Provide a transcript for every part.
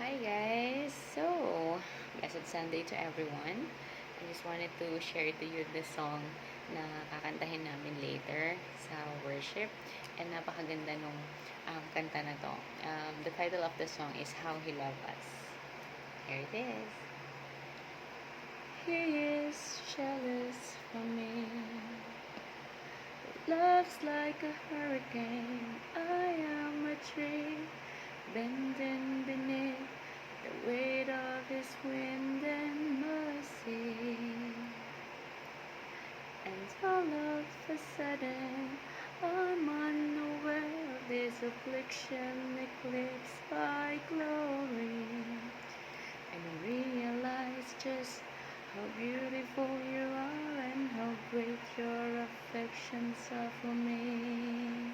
Hi guys! So, blessed Sunday to everyone. I just wanted to share to you the song na kakantahin namin later sa worship. And napakaganda nung kanta na to. The title of the song is How He Loved Us. Here it is. He is jealous for me. Love's like a hurricane. I am a tree bending beneath the weight of His wind and mercy. And all of a sudden, I'm unaware of this affliction eclipsed by glory. And I realize just how beautiful you are and how great your affections are for me.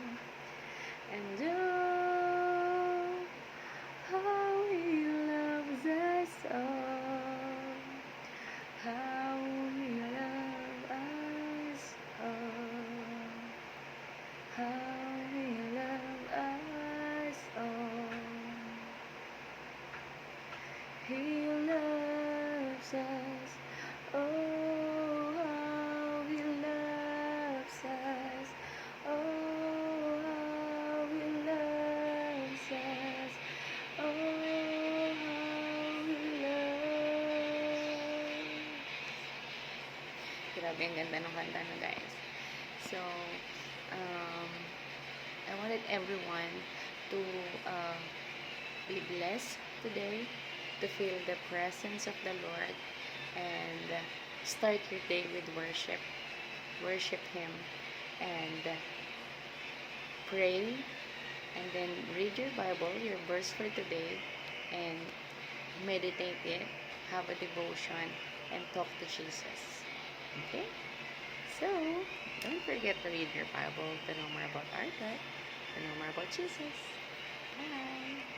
And oh, how He loves us all. How He loves us all. How He loves us all. He loves us. Oh, how He loves us. Oh, how He loves us. Oh, how He loves. Grabe, ang ganda ng kanta na, guys. So, I wanted everyone to be blessed today, to feel the presence of the Lord, and start your day with worship. Worship Him, and pray, and then read your Bible, your verse for today, and meditate it, have a devotion, and talk to Jesus. Okay? So, don't forget to read your Bible to know more about our God, to know more about Jesus. Bye!